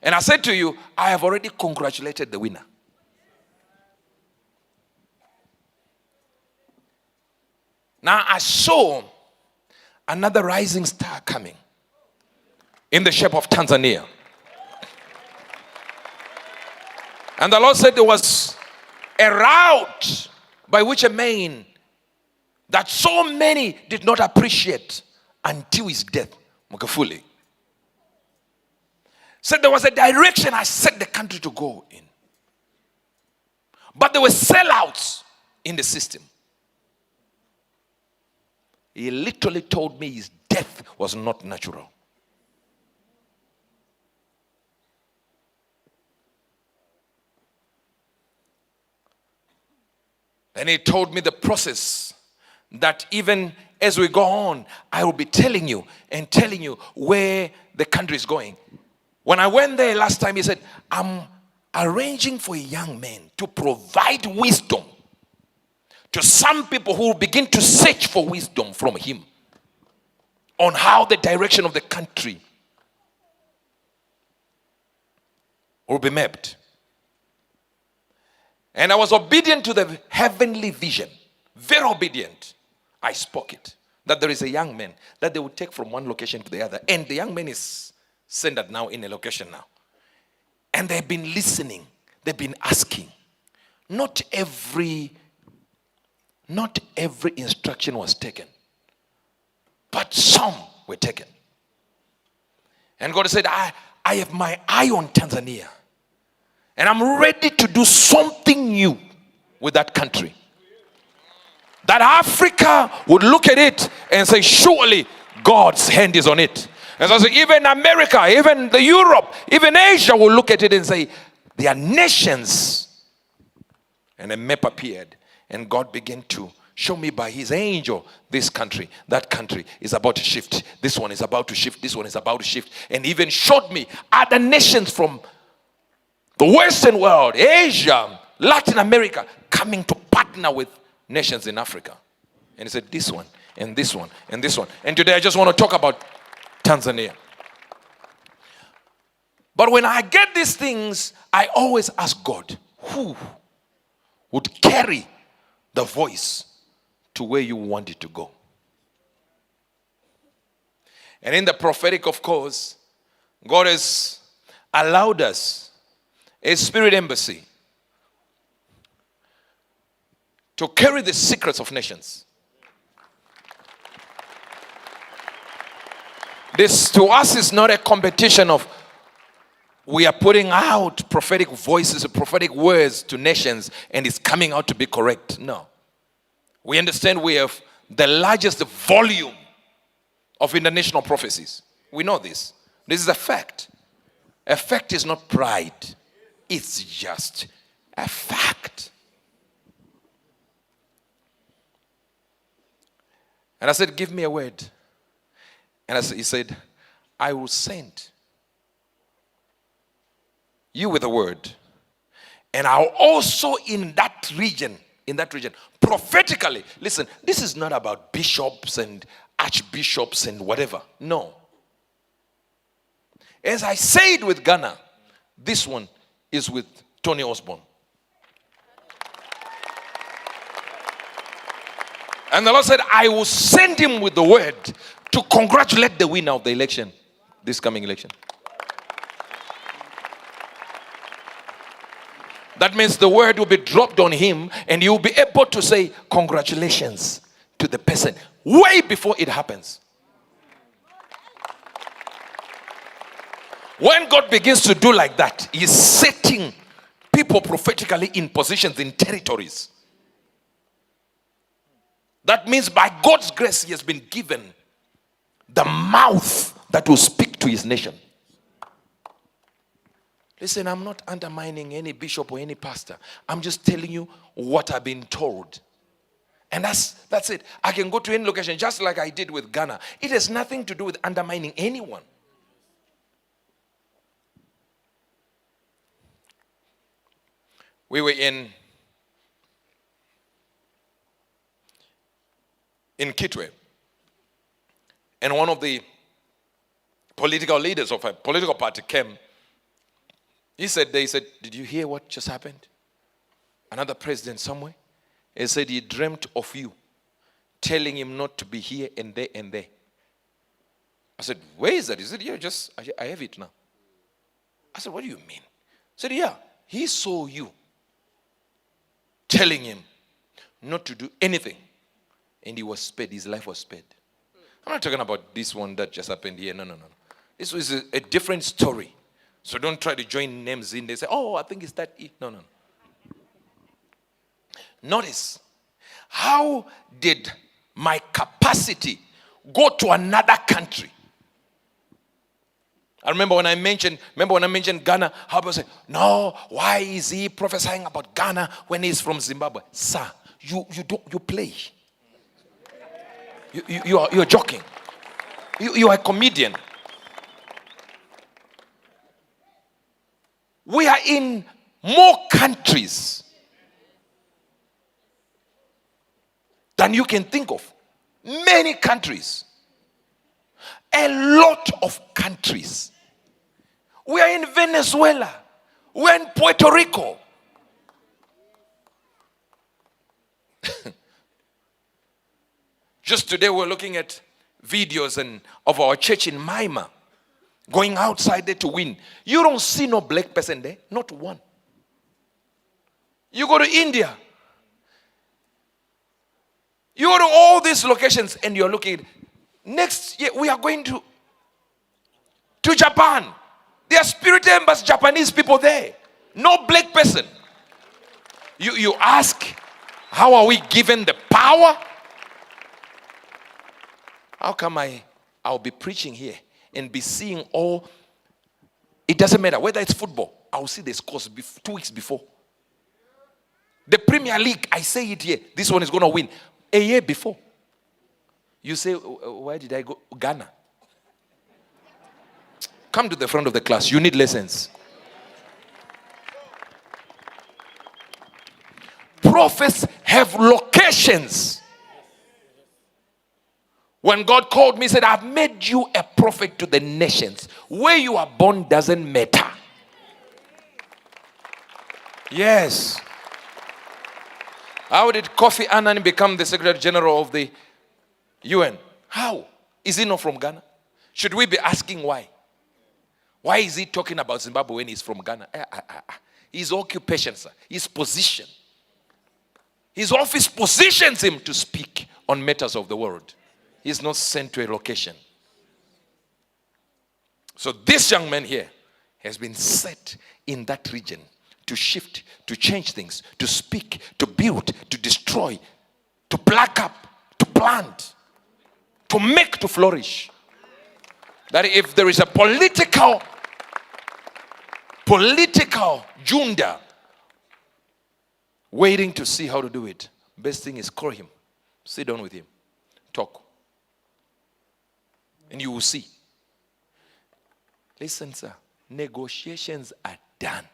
And I said to you, I have already congratulated the winner. Now I saw another rising star coming in the shape of Tanzania. And the Lord said there was a route by which a man that so many did not appreciate until his death, Magufuli, said there was a direction I set the country to go in. But there were sellouts in the system. He literally told me his death was not natural. And he told me the process that even as we go on, I will be telling you and telling you where the country is going. When I went there last time, he said, I'm arranging for a young man to provide wisdom to some people who will begin to search for wisdom from him on how the direction of the country will be mapped. And I was obedient to the heavenly vision. Very obedient. I spoke it. That there is a young man that they will take from one location to the other. And the young man is centered now in a location now. And they've been listening. They've been asking. Not every instruction was taken. But some were taken. And God said, I have my eye on Tanzania. And I'm ready to do something new with that country. That Africa would look at it and say, surely God's hand is on it. And so even America, even the Europe, even Asia will look at it and say, they are nations. And a map appeared. And God began to show me by his angel, this country, that country is about to shift. This one is about to shift. This one is about to shift. And even showed me other nations from the Western world, Asia, Latin America, coming to partner with nations in Africa. And he said, this one, and this one, and this one. And today I just want to talk about Tanzania. But when I get these things, I always ask God, who would carry the voice to where you want it to go? And in the prophetic, of course, God has allowed us a spirit embassy to carry the secrets of nations. This to us is not a competition of we are putting out prophetic voices, prophetic words to nations and it's coming out to be correct. No. We understand we have the largest volume of international prophecies. We know this. This is a fact. A fact is not pride. It's just a fact. And I said, give me a word. And he said, I will send you with a word. And I'll also in that region, prophetically, listen, this is not about bishops and archbishops and whatever. No. As I said with Ghana, this one is with Tony Osborne. And the Lord said, I will send him with the word to congratulate the winner of the election, this coming election. That means the word will be dropped on him and you will be able to say congratulations to the person way before it happens. When God begins to do like that, he's setting people prophetically in positions, in territories. That means by God's grace, he has been given the mouth that will speak to his nation. Listen, I'm not undermining any bishop or any pastor. I'm just telling you what I've been told. And that's it. I can go to any location just like I did with Ghana. It has nothing to do with undermining anyone. We were in Kitwe. And one of the political leaders of a political party came He said, did you hear what just happened? Another president somewhere. He said he dreamt of you, telling him not to be here and there and there. I said, where is that? He said, yeah, I have it now. I said, what do you mean? He said, yeah, he saw you telling him not to do anything. And he was spared. His life was spared. I'm not talking about this one that just happened here. No. This was a different story. So don't try to join names in there. Say, oh, I think it's that. No. Notice, how did my capacity go to another country? I remember when I mentioned Ghana, how people say, no, why is he prophesying about Ghana when he's from Zimbabwe? Sir, you play. You're joking. You are a comedian. We are in more countries than you can think of. Many countries. A lot of countries. We are in Venezuela. We're in Puerto Rico. Just today we're looking at videos of our church in Maima going outside there to win. You don't see no black person there. Not one. You go to India. You go to all these locations and you're looking. Next year we are going to Japan. There are spirit embassy Japanese people there. No black person. You ask, how are we given the power? How come I'll be preaching here and be seeing all, it doesn't matter whether it's football, I'll see the scores 2 weeks before. The Premier League, I say it here, this one is going to win a year before. You say, where did I go? Ghana. Come to the front of the class. You need lessons. Prophets have locations. When God called me, he said, I've made you a prophet to the nations. Where you are born doesn't matter. Yes. How did Kofi Annan become the Secretary General of the UN? How? Is he not from Ghana? Should we be asking why? Why is he talking about Zimbabwe when he's from Ghana? His occupation, sir. His position. His office positions him to speak on matters of the world. He's not sent to a location. So this young man here has been set in that region to shift, to change things, to speak, to build, to destroy, to pluck up, to plant, to make, to flourish. That if there is a political junda waiting to see how to do it, best thing is call him, sit down with him, talk. And you will see. Listen, sir, negotiations are done.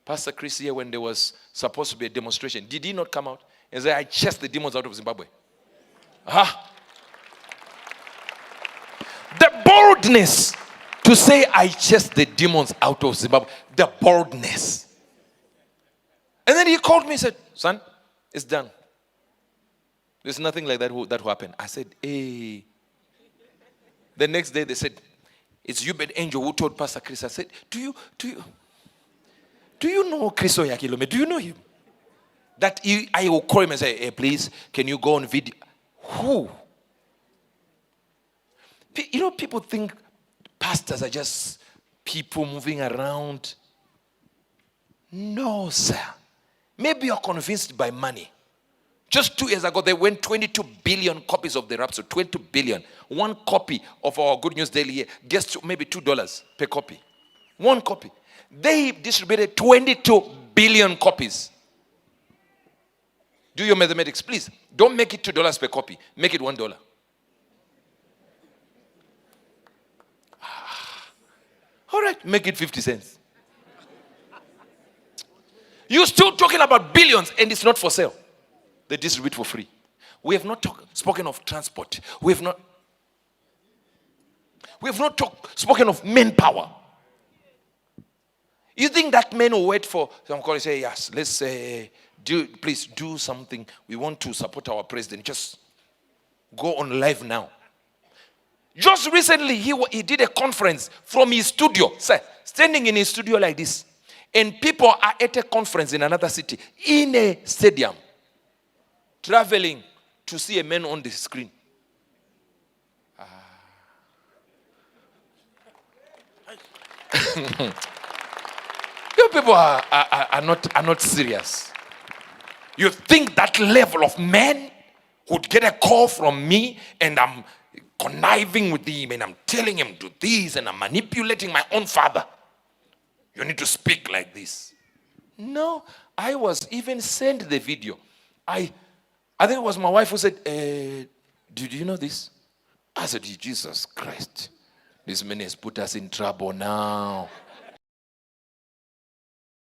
Pastor Chris here, when there was supposed to be a demonstration, did he not come out and say, I chased the demons out of Zimbabwe? The boldness to say, I chased the demons out of Zimbabwe. The boldness. And then he called me and said, son, it's done. There's nothing like that will happen. I said, hey. The next day they said, it's Hubert Angel who told Pastor Chris. I said, do you know Chris Oyakilome? Do you know him? That I will call him and say, hey, please, can you go on video? Who? You know, people think pastors are just people moving around. No, sir. Maybe you're convinced by money. Just 2 years ago, they went 22 billion copies of the Rhapsody. 22 billion. One copy of our Good News Daily here gets to maybe $2 per copy. One copy. They distributed 22 billion copies. Do your mathematics, please. Don't make it $2 per copy. Make it $1. All right, make it 50 cents. You're still talking about billions and it's not for sale. They distribute for free. We have not spoken of transport. We have not spoken of manpower. You think that man will wait for some call and say, yes, let's say, please do something. We want to support our president. Just go on live now. Just recently, he did a conference from his studio, sir, standing in his studio like this. And people are at a conference in another city, in a stadium, traveling to see a man on the screen. You people are not serious. You think that level of man would get a call from me and I'm conniving with him and I'm telling him to this and I'm manipulating my own father? You need to speak like this. No, I was even sent the video. I think it was my wife who said, did you know this? I said, Jesus Christ, this man has put us in trouble now.